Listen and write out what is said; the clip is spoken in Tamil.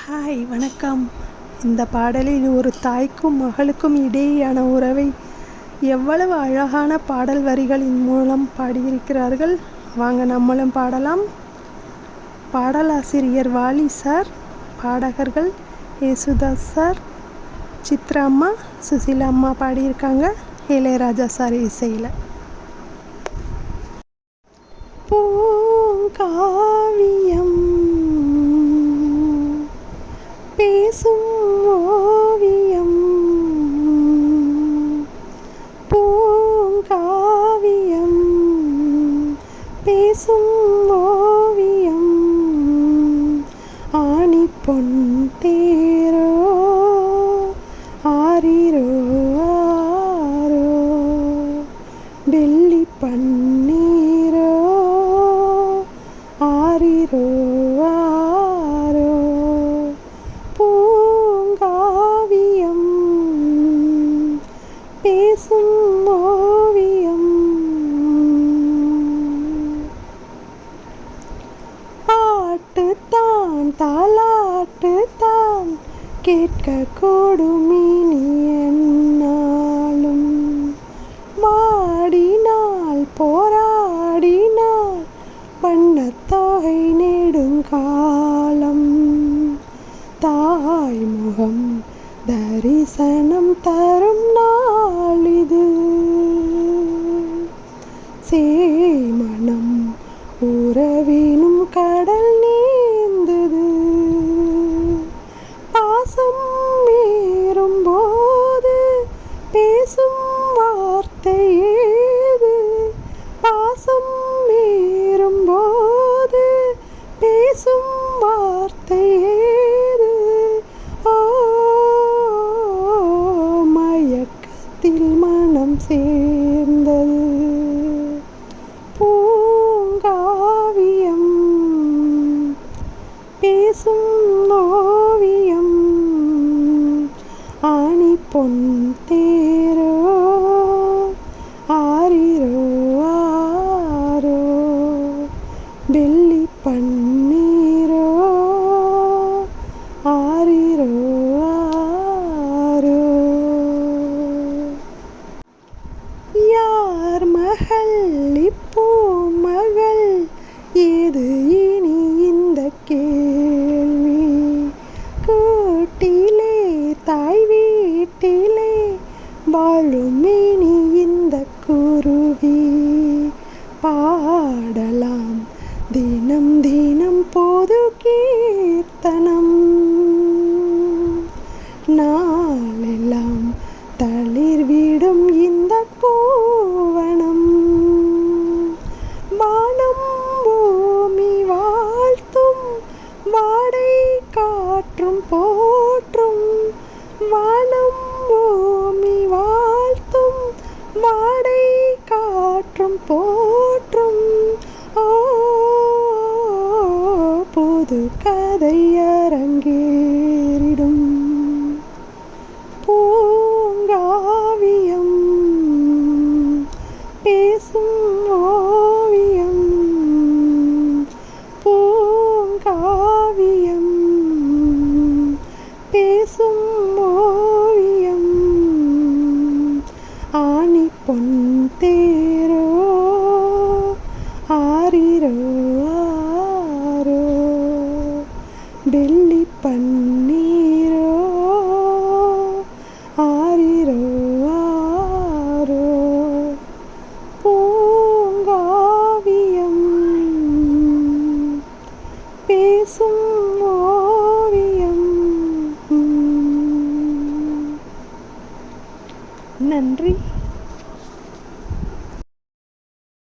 ஹாய் வணக்கம். இந்த பாடலில் ஒரு தாய்க்கும் மகளுக்கும் இடையேயான உறவை எவ்வளவு அழகான பாடல் வரிகளின் மூலம் பாடியிருக்கிறார்கள். வாங்க நம்மளும் பாடலாம். பாடலாசிரியர் வாலி சார், பாடகர்கள் யேசுதாஸ் சார், சித்ரா அம்மா, சுசிலா அம்மா பாடியிருக்காங்க. இளையராஜா சார் இசையில். பூங்காவியம் பேசும் ஓவியம், பூங்காவியம் பேசும் ஓவியம், ஆணி பொன் தேரோ ஆரிரோ ஆரோ, டெல்லி பன்னீரோ ஆரிரோ ஆரோ, பூங்காவியம் பேசும் ஓவியம். பாட்டுத்தான் தாலாட்டுத்தான் கேட்க கூடுமினி என்னாலும், மாடினால் போராடினால் வண்ணத்தொகை நெடுங்காலம், தாய் முகம் தரிசனம் தரும் நாளிது, சேமணம் உறவினும் கடல் நீந்தது, பாசம் ஏறும்போது பேசும் வார்த்தை ஏது, பாசம் ஏறும்போது பேசும் வார்த்தை ஏது, ஓ மயக்கத்தில் மனம் சேர்ந்தது, பூங்காவியம் பேசும் ஓவியம், ஆணி பொன் தேரோ ஆரிரோ ஆரோ, டெல்லி பன்னீரோ ஆரிரோ ஆரோ. யார் மகள் இப்போ மகள் ஏது இனி இந்த கேள்வி, கூட்டிலே தாய் வீட்டிலே வாழும் இனி இந்த குருவி, பாடலாம் தினம் தினம் பொது கீர்த்தனம், நாளெல்லாம் தளிர்விடும் இந்த பூவனம், வானம் பூமி வாழ்த்தும் வாடை காற்றும் போற்றும், வானம் பூமி வாழ்த்தும் வாடை காற்றும் போற்றும், ஓ புது கதை அரங்கேறிடும், பூங்காவியம் பேசும் ஓவியம், பூங்காவியம் பேசும் ஓவியம், ஆணி பொன் தேரோ ஆரிரோ ஆரோ, டெல்லி பன்னீரோ ஆரிரோ ஆரோ, பூங்காவியம் பேசும் ஓவியம். நன்றி.